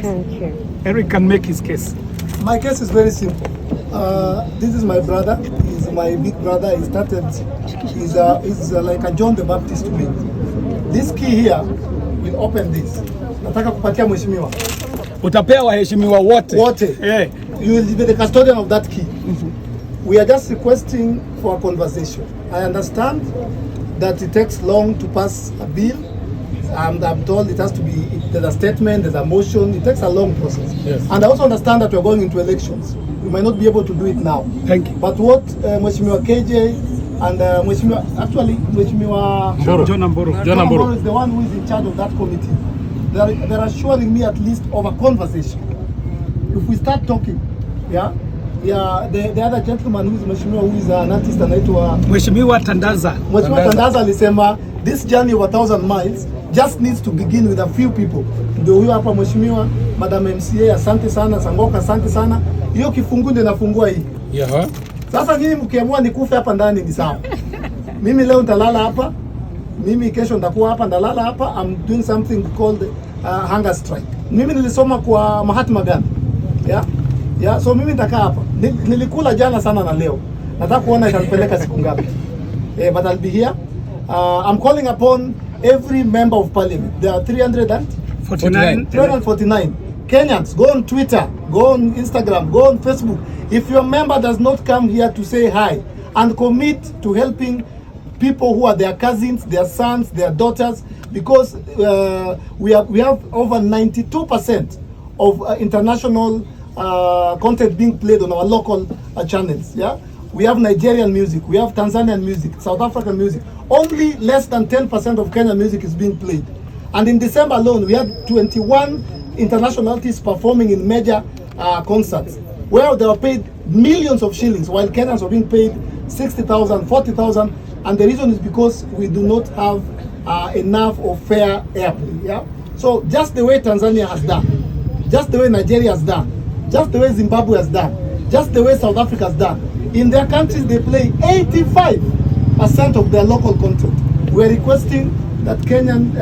Thank you. Eric can make his case. My case is very simple. This is my brother. He's my big brother. He started. He's like a John the Baptist to me. This key here will open this. Nataka kupatia mheshimiwa. Utapea waheshimiwa wote. Yeah. You will be the custodian of that key. We are just requesting for a conversation. I understand that it takes long to pass a bill. And I'm told it has to be, there's a statement, there's a motion, it takes a long process. Yes. And I also understand that we're going into elections. We might not be able to do it now. Thank you. But what Mheshimiwa KJ and Mheshimiwa John Amboro is the one who is in charge of that committee. They're assuring me at least of a conversation. If we start talking, the other gentleman who is Mheshimiwa, who is an artist anaitwa Mheshimiwa Tandaza. Mheshimiwa Tandaza alisema this journey of 1,000 miles just needs to begin with a few people. Ndio huyo hapa Mheshimiwa, Madam MCA, asante sana, Sangoka, asante sana. Hiyo kifungu ndio nafungua hii. Yeah. Sasa nyinyi mkiamua nikufe hapa ndani ni sawa. Mimi leo nitalala hapa. Mimi kesho nitakuwa hapa, ndalala hapa. I'm doing something called hunger strike. Mimi nilisoma kwa Mahatma Gandhi. So mimi nitakaa hapa. Nilikula jana sana na leo. Nataka kuona itanipeleka siku ngapi. But I'll be here. I'm calling upon every member of parliament. There are 349 Kenyans. Go on Twitter, go on Instagram, go on Facebook. If your member does not come here to say hi and commit to helping people who are their cousins, their sons, their daughters, because we have over 92% of international content being played on our local channels. We have Nigerian music, we have Tanzanian music, South African music. Only less than 10% of Kenyan music is being played. And in December alone, we had 21 international artists performing in major concerts, where they were paid millions of shillings, while Kenyans were being paid 60,000, 40,000. And the reason is because we do not have enough of fair airplay. So just the way Tanzania has done, just the way Nigeria has done, just the way Zimbabwe has done, just the way South Africa has done, in their countries they play 85% of their local content. We are requesting that Kenyan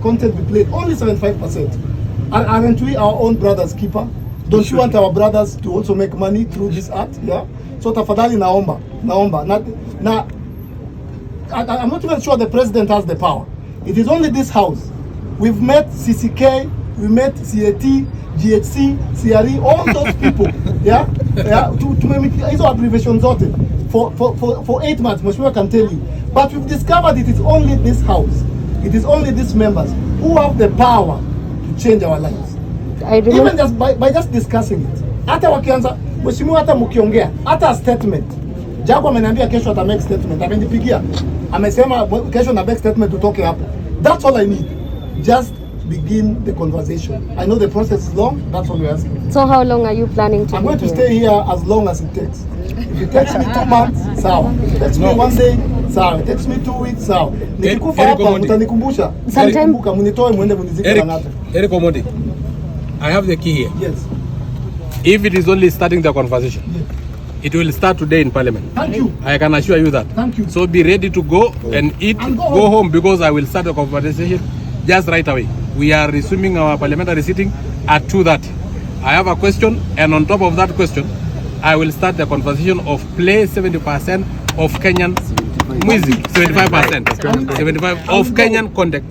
content be played only 75%. Aren't we our own brother's keeper? Don't you want our brothers to also make money through this art? So tafadhali naomba. Now, I'm not even sure the president has the power. It is only this house. We've met CCK, we met CAT, GHC, CRE, all those people, to abbreviations for 8 months, Mheshimiwa can tell you. But we've discovered it is only this house, it is only these members who have the power to change our lives. Even just by just discussing it. Hata wakianza, Mheshimiwa, hata mkiongea, hata a statement. Jago ameniambia kesho ata make statement. Amenipigia. Amesema kesho na make statement tutoke hapo. That's all I need. Just begin the conversation. I know the process is long, that's what we're asking. So how long are you planning to I'm going to stay here as long as it takes. If it takes me 2 months, sawa. If it takes me 1 day, sawa. It takes me 2 weeks, sawa. Nikikufa hapa mtanikumbusha. Mnikumbuka mnitoe mwende mnizike Lang'ata. Eric Omondi, I have the key here. Yes. If it is only starting the conversation, it will start today in Parliament. Thank you. I can assure you that. Thank you. So be ready to go and eat, And go home, because I will start the conversation just right away. We are resuming our parliamentary sitting at 2:30. I have a question, and on top of that question, I will start the conversation of play 70% of Kenyan music, 75% of Kenyan content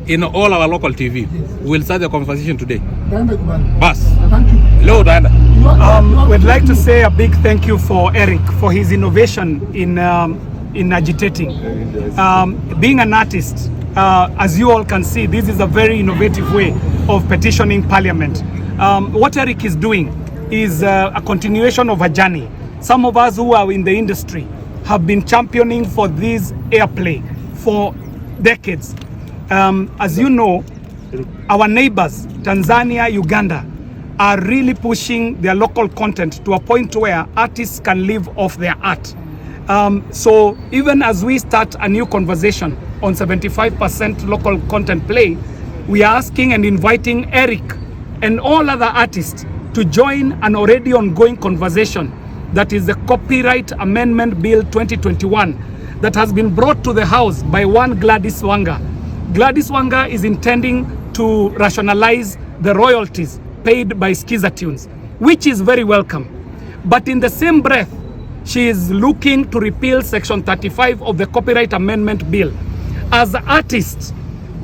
in all our local TV. We will start the conversation today. Bas. Thank you. Hello, Diana. We'd like to say a big thank you for Eric for his innovation in agitating. Being an artist, as you all can see, this is a very innovative way of petitioning Parliament. What Eric is doing is a continuation of a journey. Some of us who are in the industry have been championing for this airplay for decades. As you know, our neighbors, Tanzania, Uganda, are really pushing their local content to a point where artists can live off their art. So even as we start a new conversation on 75% local content play, we are asking and inviting Eric and all other artists to join an already ongoing conversation that is the Copyright Amendment Bill 2021 that has been brought to the House by one Gladys Wanga. Gladys Wanga is intending to rationalize the royalties paid by Skiza Tunes, which is very welcome. But in the same breath, she is looking to repeal Section 35 of the Copyright Amendment Bill. As artists,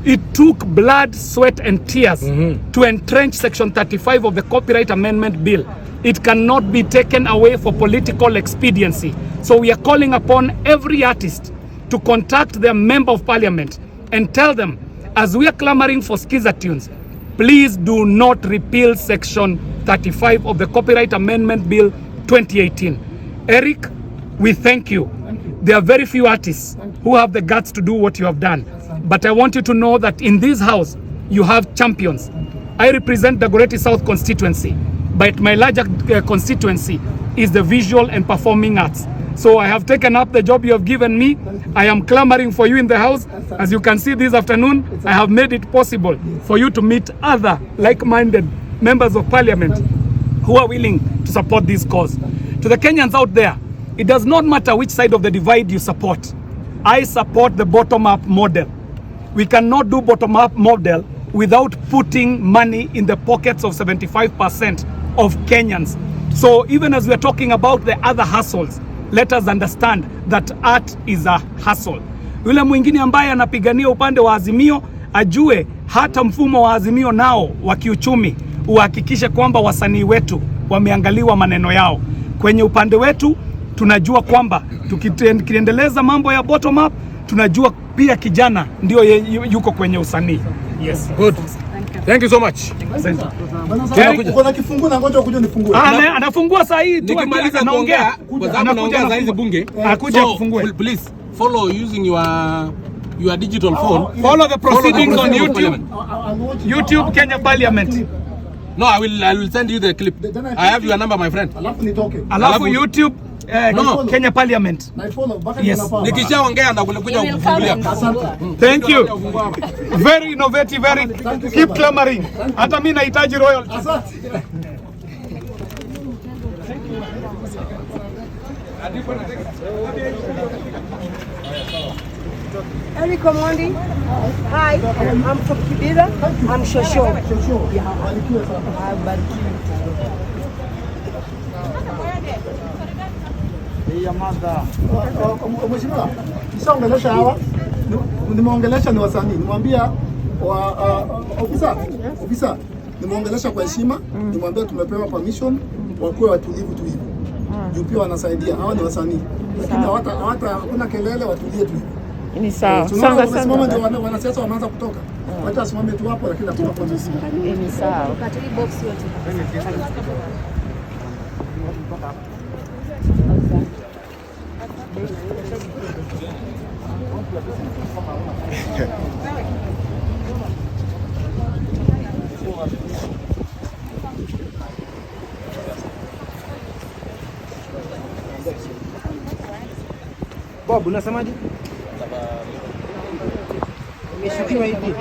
it took blood, sweat, and tears to entrench Section 35 of the Copyright Amendment Bill. It cannot be taken away for political expediency. So we are calling upon every artist to contact their member of parliament and tell them, as we are clamoring for Skiza Tunes, please do not repeal Section 35 of the Copyright Amendment Bill 2018. Eric, we thank you. There are very few artists who have the guts to do what you have done. But I want you to know that in this house, you have champions. I represent the Goreti South constituency, but my larger constituency is the visual and performing arts. So I have taken up the job you have given me. I am clamoring for you in the house. As you can see this afternoon, I have made it possible for you to meet other like-minded members of parliament who are willing to support this cause. To the Kenyans out there, it does not matter which side of the divide you support. I support the bottom-up model. We cannot do bottom-up model without putting money in the pockets of 75% of Kenyans. So even as we're talking about the other hustles, let us understand that art is a hustle. Yule mwingine ambaye anapigania upande wa Azimio ajue hata mfumo wa Azimio nao wa kiuchumi uhakikishe kwamba wasanii wetu wameangaliwa maneno yao. Kwenye upande wetu tunajua kwamba tukiendeleza mambo ya bottom up, tunajua pia kijana ndio yuko kwenye usanii. Yes. Good. Thank you so much. Kuna kifungu na ngoja ukuje nifungue. Anafungua saa hii tu nikimaliza kuongea kwa sababu naongea saa hizi bunge. Akuja kufungue. Please follow using your digital phone. Follow the proceedings on YouTube. YouTube Kenya Parliament. No, I will send you the clip. I have your number, my friend. Alafu YouTube Kenya Parliament. Yes. Nikishaongea na kuja kufungulia. Thank you. Very innovative, very keep clamoring. Hata mimi nahitaji royalty. Eric Omondi. Hi, I'm from Kibera. I'm Shosho. Mheshimiwa, nishaongelesha hawa, nimeongelesha ni wasanii, nimwambia ofisa, nimeongelesha kwa heshima, nimwambia tumepewa permission wakuwe watulivu tu hivi. Juu pia wanasaidia, hawa ni wasanii, lakini hakuna kelele, watulie tu hivi. Ni sawa. Songa sana. Ndio wanasiasa wameanza kutoka. Wacha asimame tu hapo lakini hakuna polisi. Ni sawa. Wakati hii box yote. Bob, unasemaje? Umeshukiwa hivi.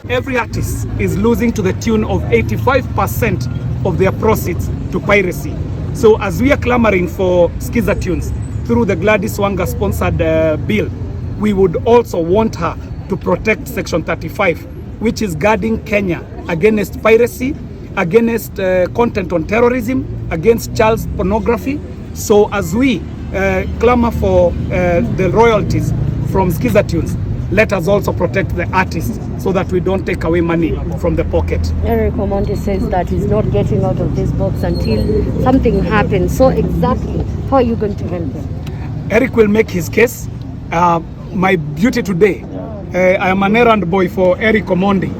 Every artist is losing to the tune of 85% of their proceeds to piracy. So as we are clamoring for Skiza Tunes through the Gladys Wanga sponsored bill, we would also want her to protect Section 35, which is guarding Kenya against piracy, against content on terrorism, against child pornography. So as we clamor for the royalties from Skiza Tunes, let us also protect the artists so that we don't take away money from the pocket. Eric Omondi says that he's not getting out of this box until something happens. So exactly, how are you going to help him? Eric will make his case. My duty today, I am an errand boy for Eric Omondi.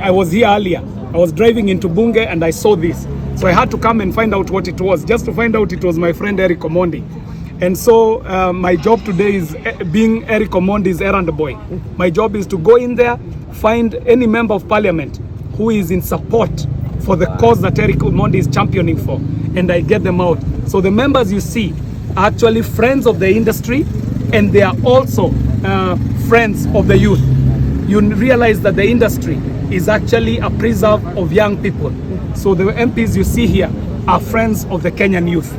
I was here earlier. I was driving into Bunge and I saw this. So I had to come and find out what it was, just to find out it was my friend Eric Omondi. And so my job today is being Eric Omondi's errand boy. My job is to go in there, find any member of parliament who is in support for the cause that Eric Omondi is championing for, and I get them out. So the members you see are actually friends of the industry, and they are also friends of the youth. You realize that the industry is actually a preserve of young people. So the MPs you see here are friends of the Kenyan youth.